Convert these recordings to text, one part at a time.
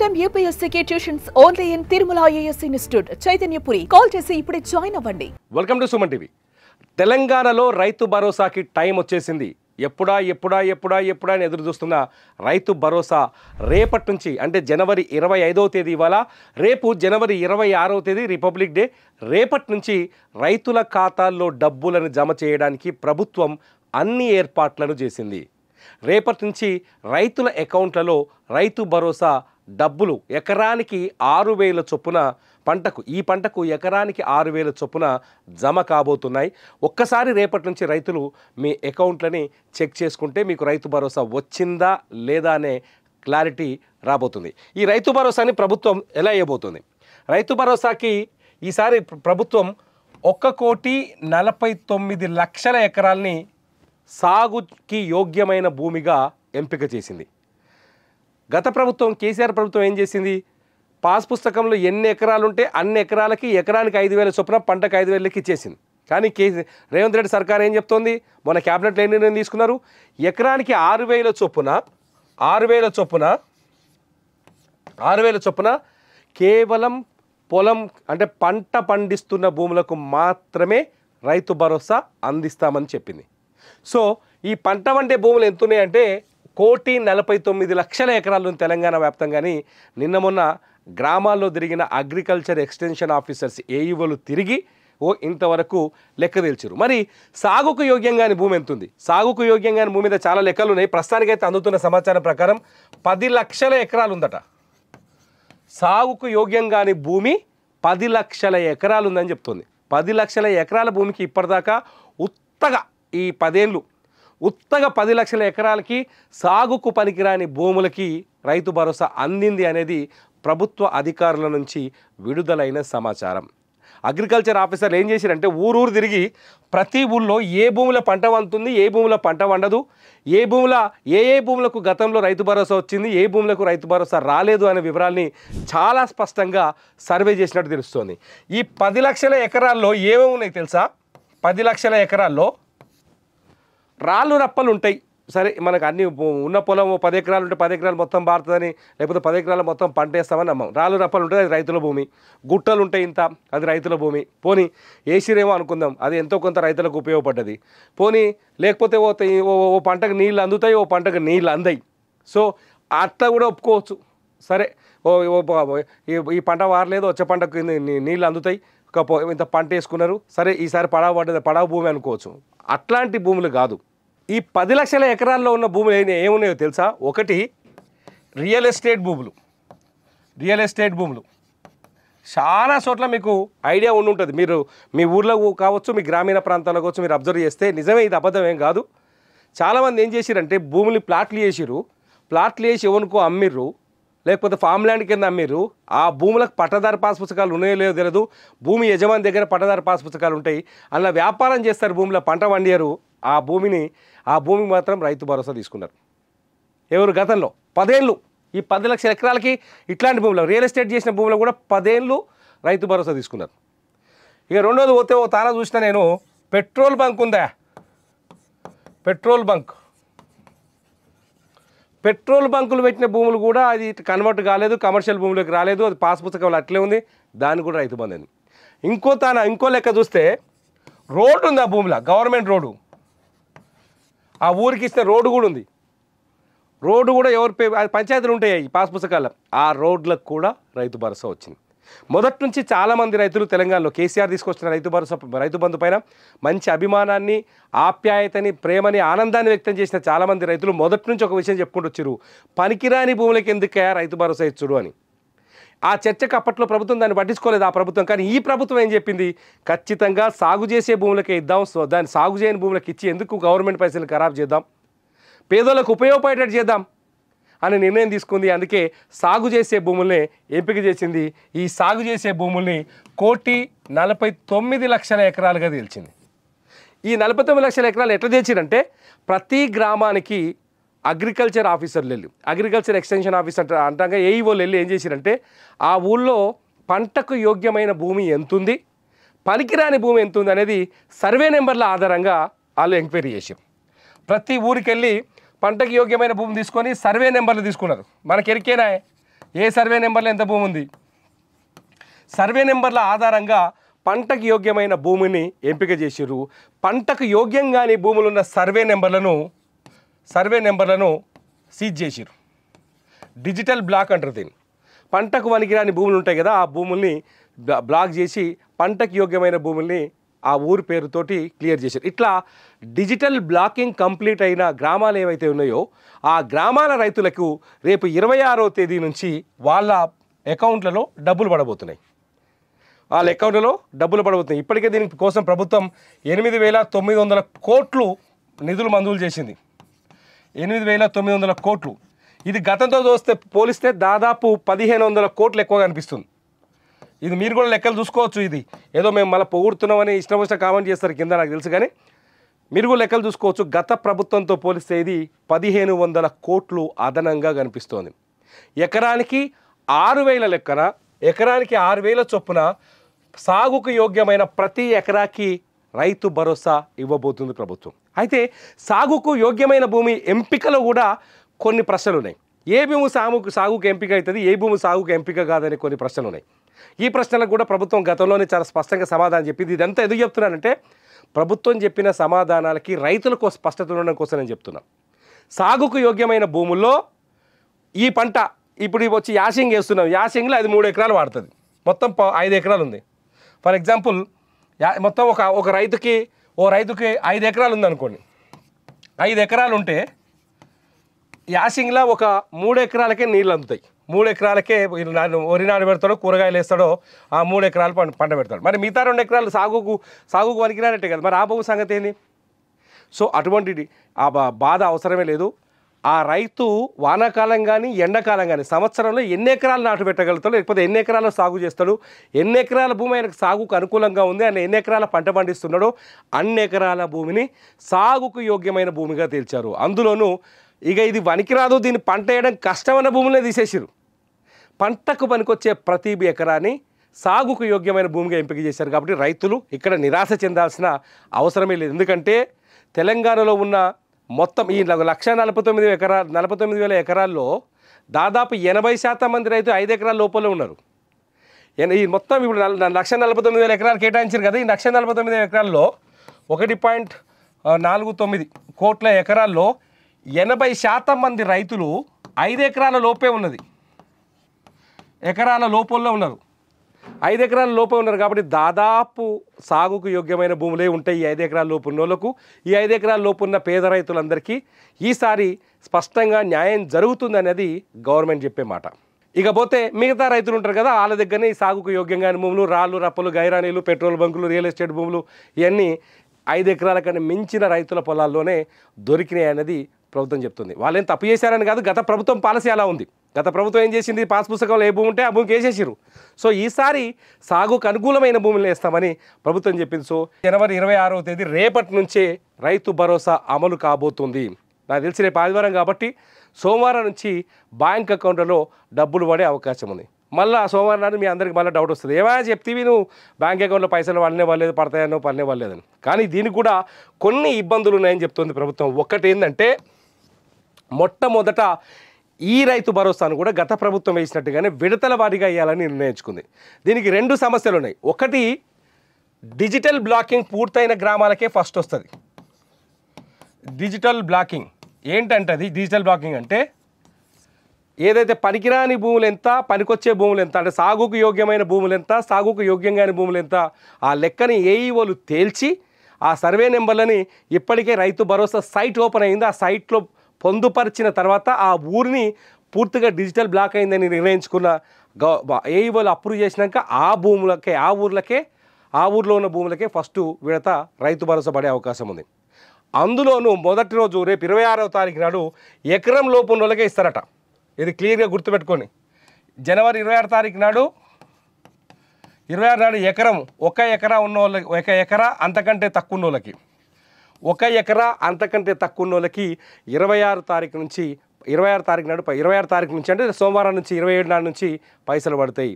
IIM UPSC tuitions only in Tirumala IAS institute Chaitanyapuri. Call చేసి ఇప్పుడే join అవ్వండి. Welcome to Suman TV. తెలంగాణలో రైతు భరోసాకి టైం వచ్చేసింది. ఎప్పుడా అని ఎదురు చూస్తున్న రైతు భరోసా రేపటి నుంచి అంటే జనవరి 25వ తేదీ ఇవాళ, రేపు జనవరి 26వ తేదీ రిపబ్లిక్ డే. రేపటి నుంచి రైతుల ఖాతాల్లో డబ్బులను జమ చేయడానికి ప్రభుత్వం అన్ని ఏర్పాట్లను చేసింది. రేపటి నుంచి రైతుల అకౌంట్లలో రైతు భరోసా డబ్బులు ఎకరానికి 6,000 చొప్పున ఈ పంటకు ఎకరానికి 6,000 చొప్పున జమ కాబోతున్నాయి. ఒక్కసారి రేపటి నుంచి రైతులు మీ అకౌంట్లని చెక్ చేసుకుంటే మీకు రైతు భరోసా వచ్చిందా లేదా అనే క్లారిటీ రాబోతుంది. ఈ రైతు భరోసాని ప్రభుత్వం ఎలా ఇవ్వబోతుంది? రైతు భరోసాకి ఈసారి ప్రభుత్వం 1,49,00,000 ఎకరాలని సాగుకి యోగ్యమైన భూమిగా ఎంపిక చేసింది. గత ప్రభుత్వం కేసీఆర్ ప్రభుత్వం ఏం చేసింది? పాస్ పుస్తకంలో ఎన్ని ఎకరాలు ఉంటే అన్ని ఎకరాలకి ఎకరానికి 5,000 చొప్పున పంటకు 5,000కి ఇచ్చేసింది. కానీ రేవంత్ రెడ్డి సర్కార్ ఏం చెప్తోంది? మొన్న క్యాబినెట్లో ఎన్ని నిర్ణయం తీసుకున్నారు? ఎకరానికి 6,000 చొప్పున కేవలం పొలం అంటే పంట పండిస్తున్న భూములకు మాత్రమే రైతు భరోసా అందిస్తామని చెప్పింది. సో ఈ పంట వండే భూములు ఎంతున్నాయంటే 1,49,00,000 ఎకరాలు తెలంగాణ వ్యాప్తంగాని. నిన్న మొన్న గ్రామాల్లో తిరిగిన అగ్రికల్చర్ ఎక్స్టెన్షన్ ఆఫీసర్స్ ఏఈఓలు తిరిగి ఇంతవరకు లెక్క తేల్చారు. మరి సాగుకు యోగ్యంగాని భూమి ఎంతుంది? సాగుకు యోగ్యంగాని భూమి మీద చాలా లెక్కలు ఉన్నాయి. ప్రస్తుతానికైతే అందుతున్న సమాచారం ప్రకారం 10 లక్షల ఎకరాలు ఉందట. సాగుకు యోగ్యంగాని భూమి 10 లక్షల ఎకరాలు ఉందని చెప్తుంది. 10 లక్షల ఎకరాల భూమికి ఇప్పటిదాకా ఉత్తగా ఈ 10 ఏళ్ళు 10 లక్షల ఎకరాలకి సాగుకు పనికిరాని భూములకి రైతు భరోసా అందింది అనేది ప్రభుత్వ అధికారుల నుంచి విడుదలైన సమాచారం. అగ్రికల్చర్ ఆఫీసర్లు ఏం చేశారంటే ఊరూరు తిరిగి ప్రతి ఊళ్ళో ఏ భూముల పంట వండుతుంది, ఏ భూముల పంట వండదు, ఏ భూములకు గతంలో రైతు భరోసా వచ్చింది, ఏ భూములకు రైతు భరోసా రాలేదు అనే వివరాల్ని చాలా స్పష్టంగా సర్వే చేసినట్టు తెలుస్తోంది. ఈ 10 లక్షల ఎకరాల్లో ఏమేమి ఉన్నాయి తెలుసా? 10 లక్షల ఎకరాల్లో రాళ్ళు రప్పలు ఉంటాయి. సరే, మనకు అన్ని ఉన్న పొలం 10 ఎకరాలు ఉంటే 10 ఎకరాలు మొత్తం బారుతుందని, లేకపోతే 10 ఎకరాలు మొత్తం పంట వేస్తామని నమ్మం. రాళ్ళు రప్పలు ఉంటుంది, అది రైతుల భూమి. గుట్టలు ఉంటాయి ఇంత, అది రైతుల భూమి. పోనీ వేసిరేమో అనుకుందాం, అది ఎంతో కొంత రైతులకు ఉపయోగపడ్డది. పోనీ లేకపోతే ఓ పంటకు నీళ్ళు అందుతాయి, ఓ పంటకు నీళ్ళు అందాయి. సో అట్లా కూడా ఒప్పుకోవచ్చు. సరే, ఈ పంట వారలేదు, వచ్చే పంటకు నీళ్ళు అందుతాయి, ఇంత పంట వేసుకున్నారు, సరే ఈసారి పడవ భూమి అనుకోవచ్చు. అట్లాంటి భూములు కాదు. ఈ 10 లక్షల ఎకరాల్లో ఉన్న భూములు ఏమున్నాయో తెలుసా? ఒకటి రియల్ ఎస్టేట్ భూములు. చాలా చోట్ల మీకు ఐడియా ఉండుంటుంది. మీరు మీ ఊర్లో కావచ్చు, మీ గ్రామీణ ప్రాంతాల్లో కావచ్చు, మీరు అబ్జర్వ్ చేస్తే నిజమే, ఇది అబద్ధం ఏం కాదు. చాలామంది ఏం చేసిరంటే భూములు ప్లాట్లు వేసి ఎవరికో అమ్మిర్రు, లేకపోతే ఫామ్ ల్యాండ్ కింద అమ్మిర్రు. ఆ భూములకు పట్టదారు పాస్ పుస్తకాలు ఉన్నాయో లేదో తెలియదు. భూమి యజమాని దగ్గర పట్టదారు పాస్ పుస్తకాలు ఉంటాయి. అలా వ్యాపారం చేస్తారు, భూమిలో పంట వండియారు. ఆ భూమికి మాత్రం రైతు భరోసా తీసుకున్నారు. ఎవరు? గతంలో 10 ఏళ్ళు ఈ 10 లక్షల ఎకరాలకి ఇట్లాంటి భూములు, రియల్ ఎస్టేట్ చేసిన భూములు కూడా 10 ఏళ్ళు రైతు భరోసా తీసుకున్నారు. ఇక రెండోది పోతే తానా చూసిన నేను, పెట్రోల్ బంక్ ఉందా? పెట్రోల్ బంకులు పెట్టిన భూములు కూడా అది కన్వర్ట్ కాలేదు, కమర్షియల్ భూములకు రాలేదు, అది పాస్ పుస్తకంలో అట్లే ఉంది, దాన్ని కూడా రైతు బంధు. ఇంకో లెక్క చూస్తే రోడ్డు ఉంది, ఆ భూమిలో గవర్నమెంట్ రోడ్డు, ఆ ఊరికి ఇస్తే రోడ్డు కూడా ఉంది. రోడ్డు కూడా పంచాయతీలు ఉంటాయి ఈ పాస్ పుస్తకాల్లో, ఆ రోడ్లకు కూడా రైతు భరోసా వచ్చింది. మొదటి నుంచి చాలామంది రైతులు తెలంగాణలో కేసీఆర్ తీసుకొచ్చిన రైతు బంధు పైన మంచి అభిమానాన్ని, ఆప్యాయతని, ప్రేమని, ఆనందాన్ని వ్యక్తం చేసిన చాలామంది రైతులు మొదటి నుంచి ఒక విషయం చెప్పుకుంటూ వచ్చారు, పనికిరాని భూములకి ఎందుకయ్యా రైతు భరోసా ఇచ్చుడు అని. ఆ చర్చకు అప్పట్లో ప్రభుత్వం దాన్ని పట్టించుకోలేదు ఆ ప్రభుత్వం. కానీ ఈ ప్రభుత్వం ఏం చెప్పింది? ఖచ్చితంగా సాగు చేసే భూములకే ఇద్దాం, దాన్ని సాగు చేయని భూములకు ఇచ్చి ఎందుకు గవర్నమెంట్ పైసలు ఖరాబ్ చేద్దాం, పేదోళ్ళకు ఉపయోగపడేటట్టు చేద్దాం అని నిర్ణయం తీసుకుంది. అందుకే సాగు చేసే భూముల్ని ఎంపిక చేసింది. ఈ సాగు చేసే భూముల్ని 1,49,00,000 ఎకరాలుగా తేల్చింది. ఈ 49 లక్షల ఎకరాలు ఎట్లా తెచ్చిరంటే ప్రతి గ్రామానికి అగ్రికల్చర్ ఆఫీసర్లు వెళ్ళి, అగ్రికల్చర్ ఎక్స్టెన్షన్ ఆఫీసర్ అంటాగా ఏఈఓలు వెళ్ళి ఏం చేసిరంటే ఆ ఊళ్ళో పంటకు యోగ్యమైన భూమి ఎంతుంది, పనికిరాని భూమి ఎంతుంది అనేది సర్వే నెంబర్ల ఆధారంగా వాళ్ళు ఎంక్వైరీ చేశారు. ప్రతి ఊరికి వెళ్ళి పంటకు యోగ్యమైన భూమి తీసుకొని సర్వే నెంబర్లు తీసుకున్నారు. మనకి ఎరికేనా ఏ సర్వే నెంబర్లో ఎంత భూమి ఉంది. సర్వే నెంబర్ల ఆధారంగా పంటకు యోగ్యమైన భూమిని ఎంపిక చేసిర్రు. పంటకు యోగ్యంగాని భూములున్న సర్వే నెంబర్లను సీజ్ చేసిర్రు. డిజిటల్ బ్లాక్ అంటారు దీన్ని. పంటకు పనికిరాని భూములు ఉంటాయి కదా, ఆ భూముల్ని బ్లాక్ చేసి పంటకు యోగ్యమైన భూముల్ని ఆ ఊరి పేరుతోటి క్లియర్ చేశారు. ఇట్లా డిజిటల్ బ్లాకింగ్ కంప్లీట్ అయిన గ్రామాలు ఏవైతే ఉన్నాయో ఆ గ్రామాల రైతులకు రేపు 26వ తేదీ నుంచి వాళ్ళ అకౌంట్లలో డబ్బులు పడబోతున్నాయి. వాళ్ళ అకౌంట్లలో డబ్బులు పడబోతున్నాయి. ఇప్పటికే దీని కోసం ప్రభుత్వం 8,900 కోట్లు నిధులు మంజూరు చేసింది. 8,900 కోట్లు. ఇది గతంతో పోలిస్తే దాదాపు 1,500 కోట్లు ఎక్కువగా అనిపిస్తుంది. ఇది మీరు కూడా లెక్కలు చూసుకోవచ్చు. ఇది ఏదో మేము మళ్ళీ పొగుడుతున్నామని ఇష్టం వచ్చిన కామెంట్ చేస్తారు కింద, నాకు తెలుసు. కానీ మీరు కూడా లెక్కలు చూసుకోవచ్చు. గత ప్రభుత్వంతో పోలిస్తే ఇది 1,500 కోట్లు అదనంగా కనిపిస్తోంది. ఎకరానికి 6,000 లెక్కన, ఎకరానికి 6,000 చొప్పున సాగుకు యోగ్యమైన ప్రతి ఎకరాకి రైతు భరోసా ఇవ్వబోతుంది ప్రభుత్వం. అయితే సాగుకు యోగ్యమైన భూమి ఎంపికలో కూడా కొన్ని ప్రశ్నలు ఉన్నాయి. ఏ భూమి సాగుకు ఎంపిక అవుతుంది, ఏ భూమి సాగుకు ఎంపిక కాదని కొన్ని ప్రశ్నలు ఉన్నాయి. ఈ ప్రశ్నలకు కూడా ప్రభుత్వం గతంలోనే చాలా స్పష్టంగా సమాధానం చెప్పింది. ఇదంతా ఎందుకు చెప్తున్నానంటే ప్రభుత్వం చెప్పిన సమాధానాలకి రైతులకు స్పష్టత ఉండడం కోసం నేను చెప్తున్నాను. సాగుకు యోగ్యమైన భూముల్లో ఈ పంట ఇప్పుడు వచ్చి యాసింగ్ వేస్తున్నాం. యాసింగ్లో అది 3 ఎకరాలు వాడుతుంది. మొత్తం 5 ఎకరాలు ఉంది. ఫర్ ఎగ్జాంపుల్ మొత్తం ఒక రైతుకి 5 ఎకరాలు ఉందనుకోండి. 5 ఎకరాలు ఉంటే యాసింగ్లో ఒక 3 ఎకరాలకే నీళ్ళు అందుతాయి. 3 ఎకరాలకే వరి నాడు పెడతాడో, కూరగాయలు వేస్తాడో, ఆ 3 ఎకరాలు పంట పెడతాడు. మరి మిగతా 2 ఎకరాలు సాగుకు పనికిరానట్టే కదా. మరి ఆ భూమి సంగతి ఏంది? సో అటువంటిది ఆ బాధ అవసరమే లేదు. ఆ రైతు వానాకాలం కానీ ఎండాకాలం కానీ సంవత్సరంలో ఎన్ని ఎకరాలు నాటు పెట్టగలుగుతాడు, లేకపోతే ఎన్ని ఎకరాలు సాగు చేస్తాడు, ఎన్ని ఎకరాల భూమి ఆయనకు సాగుకు అనుకూలంగా ఉంది, ఆయన ఎన్ని ఎకరాల పంట పండిస్తున్నాడో అన్ని ఎకరాల భూమిని సాగుకు యోగ్యమైన భూమిగా తేల్చారు. అందులోనూ ఇక ఇది పనికిరాదు, దీన్ని పంట వేయడం కష్టమైన భూములనే తీసేసారు. పంటకు పనికొచ్చే ప్రతి ఎకరాన్ని సాగుకు యోగ్యమైన భూమిగా ఎంపిక చేశారు. కాబట్టి రైతులు ఇక్కడ నిరాశ చెందాల్సిన అవసరమే లేదు. ఎందుకంటే తెలంగాణలో ఉన్న మొత్తం ఈ 1,49,000 ఎకరాల్లో దాదాపు 80% మంది రైతులు 5 ఎకరాల లోపలే ఉన్నారు. ఈ మొత్తం ఇప్పుడు 1,49,000 ఎకరాలు కేటాయించారు కదా. ఈ 1,49,000 ఎకరాల్లో 1.49 కోట్ల ఎకరాల్లో 80% మంది రైతులు 5 ఎకరాల లోపే ఉన్నది, ఎకరాల లోపల్లో ఉన్నారు. 5 ఎకరాల లోపే ఉన్నారు. కాబట్టి దాదాపు సాగుకు యోగ్యమైన భూములే ఉంటాయి ఈ 5 ఎకరాల లోపు ఉన్న వాళ్ళకు. ఈ 5 ఎకరాల లోపు ఉన్న పేద రైతులందరికీ ఈసారి స్పష్టంగా న్యాయం జరుగుతుంది అనేది గవర్నమెంట్ చెప్పే మాట. ఇకపోతే మిగతా రైతులు ఉంటారు కదా, వాళ్ళ దగ్గరనే ఈ సాగుకు యోగ్యంగా భూములు, రాళ్ళు రప్పలు, గైరానీలు, పెట్రోల్ బంకులు, రియల్ ఎస్టేట్ భూములు ఇవన్నీ 5 ఎకరాల కన్నా మించిన రైతుల పొలాల్లోనే దొరికినాయి అనేది ప్రభుత్వం చెప్తుంది. వాళ్ళేం తప్పు చేశారని కాదు, గత ప్రభుత్వం పాలసీ అలా ఉంది. గత ప్రభుత్వం ఏం చేసింది, పాస్ పుస్తకంలో ఏ భూమి ఉంటే ఆ భూమికి వేసేసారు. సో ఈసారి సాగుకు అనుకూలమైన భూములు వేస్తామని ప్రభుత్వం చెప్పింది. సో జనవరి 26వ తేదీ రేపటి నుంచే రైతు భరోసా అమలు కాబోతుంది. నాకు తెలిసి రేపు ఆదివారం కాబట్టి సోమవారం నుంచి బ్యాంక్ అకౌంట్లలో డబ్బులు పడే అవకాశం ఉంది. మళ్ళీ సోమవారం నాడు మీ అందరికి మళ్ళీ డౌట్ వస్తుంది, ఏమైనా చెప్తీవి నువ్వు బ్యాంక్ అకౌంట్లో పైసలు వాళ్ళనే వాళ్ళలేదు, పడతాయనో పడనే వాళ్ళలేదని. కానీ దీనికి కూడా కొన్ని ఇబ్బందులు ఉన్నాయని చెప్తుంది ప్రభుత్వం. ఒక్కటి ఏంటంటే మొట్టమొదట ఈ రైతు భరోసాను కూడా గత ప్రభుత్వం వేసినట్టుగానే విడతల వారీగా వేయాలని నిర్ణయించుకుంది. దీనికి 2 సమస్యలు ఉన్నాయి. ఒకటి, డిజిటల్ బ్లాకింగ్ పూర్తయిన గ్రామాలకే ఫస్ట్ వస్తుంది. డిజిటల్ బ్లాకింగ్ ఏంటంటే అది డిజిటల్ బ్లాకింగ్ అంటే ఏదైతే పనికిరాని భూములు ఎంత, పనికొచ్చే భూములు ఎంత, అంటే సాగుకు యోగ్యమైన భూములు ఎంత, సాగుకు యోగ్యంగాని భూములు ఎంత, ఆ లెక్కని ఏఈఓలు తేల్చి ఆ సర్వే నెంబర్లని ఇప్పటికే రైతు భరోసా సైట్ ఓపెన్ అయింది. ఆ సైట్లో పొందుపరిచిన తర్వాత ఆ ఊరిని పూర్తిగా డిజిటల్ బ్లాక్ అయిందని నిర్ణయించుకున్న ఏఈఓలు అప్రూవ్ చేసినాక ఆ ఊర్లో ఉన్న భూములకే ఫస్ట్ విడత రైతు భరోసా పడే అవకాశం ఉంది. అందులోనూ మొదటి రోజు రేపు 26వ తారీఖు నాడు ఎకరం లోపు ఉన్న వాళ్ళకే ఇస్తారట. ఇది క్లియర్గా గుర్తుపెట్టుకొని, జనవరి 26 తారీఖు నాడు 26 నాడు ఒక ఎకరా ఉన్న వాళ్ళకి, 1 ఎకరా అంతకంటే తక్కువ ఉన్న వాళ్ళకి, 1 ఎకరా అంతకంటే తక్కువ ఉన్న వాళ్ళకి 26 తారీఖు నుంచి 26 తారీఖు నుంచి అంటే సోమవారం నుంచి 27 నాడు నుంచి పైసలు పడతాయి.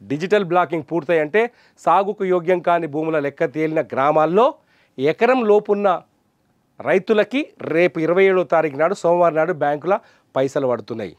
డిజిటల్ బ్లాకింగ్ పూర్తయి అంటే సాగుకు యోగ్యం కాని భూముల లెక్క తేలిన గ్రామాల్లో ఎకరం లోపున్న రైతులకి రేపు 27వ తారీఖు నాడు సోమవారం నాడు బ్యాంకుల పైసలు పడుతున్నాయి.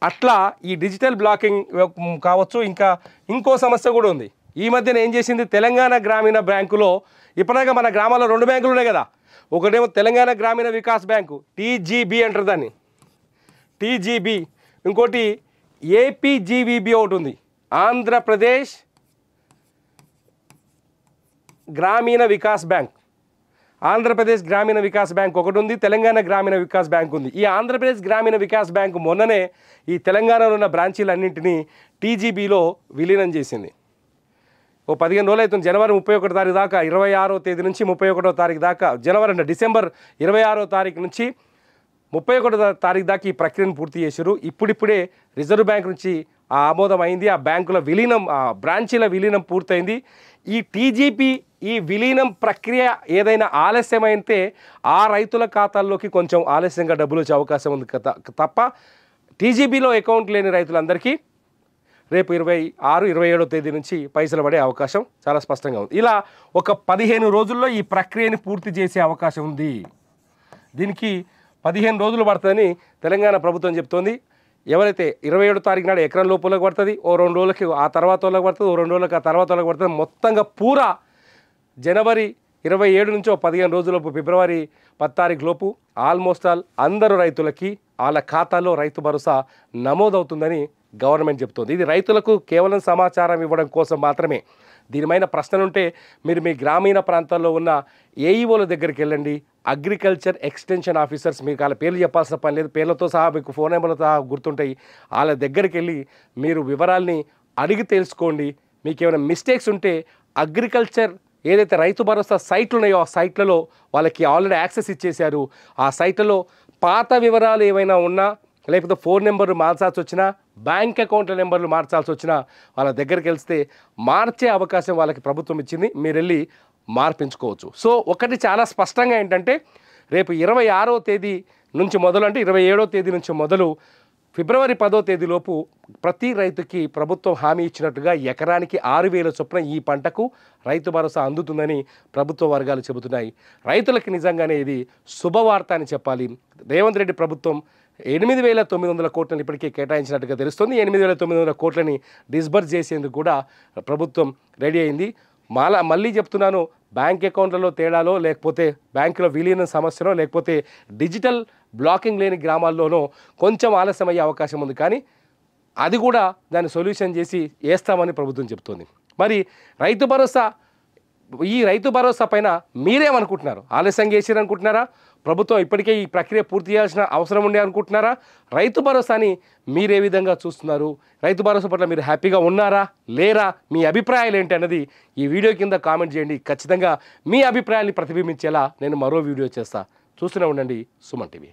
అట్లా ఈ డిజిటల్ బ్లాకింగ్ కావచ్చు, ఇంకా ఇంకో సమస్య కూడా ఉంది. ఈ మధ్యన ఏం చేసింది తెలంగాణ గ్రామీణ బ్యాంకులో, ఇప్పటిదాకా మన గ్రామాల్లో 2 బ్యాంకులు ఉన్నాయి కదా, ఒకటేమో తెలంగాణ గ్రామీణ వికాస్ బ్యాంకు TGB అంటారు దాన్ని, TGB, ఇంకోటి APGVB ఒకటి ఉంది, ఆంధ్రప్రదేశ్ గ్రామీణ వికాస్ బ్యాంక్. ఆంధ్రప్రదేశ్ గ్రామీణ వికాస్ బ్యాంక్ ఒకటి ఉంది, తెలంగాణ గ్రామీణ వికాస్ బ్యాంక్ ఉంది. ఈ ఆంధ్రప్రదేశ్ గ్రామీణ వికాస్ బ్యాంక్ మొన్ననే ఈ తెలంగాణలో ఉన్న బ్రాంచీలన్నింటినీ TGBలో విలీనం చేసింది. ఓ 15 రోజులు అవుతుంది. జనవరి 31 తారీఖు దాకా, 26వ తేదీ నుంచి 31వ తారీఖు దాకా, డిసెంబర్ 26వ తారీఖు నుంచి 31వ తారీఖు దాకా ఈ ప్రక్రియను పూర్తి చేశారు. ఇప్పుడిప్పుడే రిజర్వ్ బ్యాంక్ నుంచి ఆ ఆమోదం అయింది. ఆ బ్యాంకుల విలీనం, ఆ బ్రాంచీల విలీనం పూర్తయింది. ఈ TGB ఈ విలీనం ప్రక్రియ ఏదైనా ఆలస్యమైతే ఆ రైతుల ఖాతాల్లోకి కొంచెం ఆలస్యంగా డబ్బులు వచ్చే అవకాశం ఉంది తప్ప TGBలో అకౌంట్ లేని రైతులందరికీ రేపు 26, 27వ తేదీ నుంచి పైసలు పడే అవకాశం చాలా స్పష్టంగా ఉంది. ఇలా ఒక 15 రోజుల్లో ఈ ప్రక్రియని పూర్తి చేసే అవకాశం ఉంది. దీనికి 15 రోజులు పడుతుందని తెలంగాణ ప్రభుత్వం చెప్తోంది. ఎవరైతే 27వ తారీఖు నాడు ఎకరం లోపలకు పడుతుంది, ఓ 2 రోజులకి ఆ తర్వాత వాళ్ళకి పడుతుంది, ఓ 2 రోజులకి ఆ తర్వాత వాళ్ళకి పడుతుంది. మొత్తంగా పూరా జనవరి 27 నుంచి ఓ 15 రోజులలోపు, ఫిబ్రవరి 10 తారీఖు లోపు ఆల్మోస్ట్ ఆల్ అందరూ రైతులకి వాళ్ళ ఖాతాలో రైతు భరోసా నమోదవుతుందని గవర్నమెంట్ చెప్తోంది. ఇది రైతులకు కేవలం సమాచారం ఇవ్వడం కోసం మాత్రమే. దీనిపైన ప్రశ్నలుంటే మీరు మీ గ్రామీణ ప్రాంతాల్లో ఉన్న AEOల దగ్గరికి వెళ్ళండి. అగ్రికల్చర్ ఎక్స్టెన్షన్ ఆఫీసర్స్, మీకు వాళ్ళ పేర్లు చెప్పాల్సిన పని లేదు, పేర్లతో సహా మీకు ఫోన్ నెంబర్లతో సహా గుర్తుంటాయి. వాళ్ళ దగ్గరికి వెళ్ళి మీరు వివరాల్ని అడిగి తెలుసుకోండి. మీకు ఏమైనా మిస్టేక్స్ ఉంటే అగ్రికల్చర్ ఏదైతే రైతు భరోసా సైట్లు ఉన్నాయో ఆ సైట్లలో వాళ్ళకి ఆల్రెడీ యాక్సెస్ ఇచ్చేశారు. ఆ సైట్లలో పాత వివరాలు ఏమైనా ఉన్నా, లేకపోతే ఫోన్ నెంబర్లు మార్చాల్సి వచ్చినా, బ్యాంక్ అకౌంట్ల నెంబర్లు మార్చాల్సి వచ్చినా వాళ్ళ దగ్గరికి వెళ్తే మార్చే అవకాశం వాళ్ళకి ప్రభుత్వం ఇచ్చింది. మీరు వెళ్ళి మార్పించుకోవచ్చు. సో ఒకటి చాలా స్పష్టంగా ఏంటంటే, రేపు 26వ తేదీ నుంచి మొదలు, అంటే 27వ తేదీ నుంచి మొదలు ఫిబ్రవరి 10వ తేదీలోపు ప్రతి రైతుకి ప్రభుత్వం హామీ ఇచ్చినట్టుగా ఎకరానికి 6,000 చొప్పున ఈ పంటకు రైతు భరోసా అందుతుందని ప్రభుత్వ వర్గాలు చెబుతున్నాయి. రైతులకి నిజంగానే ఇది శుభవార్త అని చెప్పాలి. రేవంత్ రెడ్డి ప్రభుత్వం 8,900 కోట్లను ఇప్పటికే కేటాయించినట్టుగా తెలుస్తుంది. 8,900 కోట్లని డిస్బర్స్ చేసేందుకు కూడా ప్రభుత్వం రెడీ అయింది. మళ్ళీ చెప్తున్నాను, బ్యాంక్ అకౌంట్లలో తేడాలో, లేకపోతే బ్యాంకులో విలీన సమస్యలో, లేకపోతే డిజిటల్ బ్లాకింగ్ లేని గ్రామాల్లోనో కొంచెం ఆలస్యం అయ్యే అవకాశం ఉంది. కానీ అది కూడా దాన్ని సొల్యూషన్ చేసి వేస్తామని ప్రభుత్వం చెప్తుంది. మరి ఈ రైతు భరోసా పైన మీరేమనుకుంటున్నారు? ఆలస్యం చేసిరనుకుంటున్నారా? ప్రభుత్వం ఇప్పటికే ఈ ప్రక్రియ పూర్తి చేయాల్సిన అవసరం ఉండే అనుకుంటున్నారా? రైతు భరోసాని మీరే విధంగా చూస్తున్నారు? రైతు భరోసా పట్ల మీరు హ్యాపీగా ఉన్నారా లేరా? మీ అభిప్రాయాలు ఏంటి అన్నది ఈ వీడియో కింద కామెంట్ చేయండి. ఖచ్చితంగా మీ అభిప్రాయాన్ని ప్రతిబింబించేలా నేను మరో వీడియో చేస్తా. చూస్తూనే ఉండండి సుమన్ టీవీ.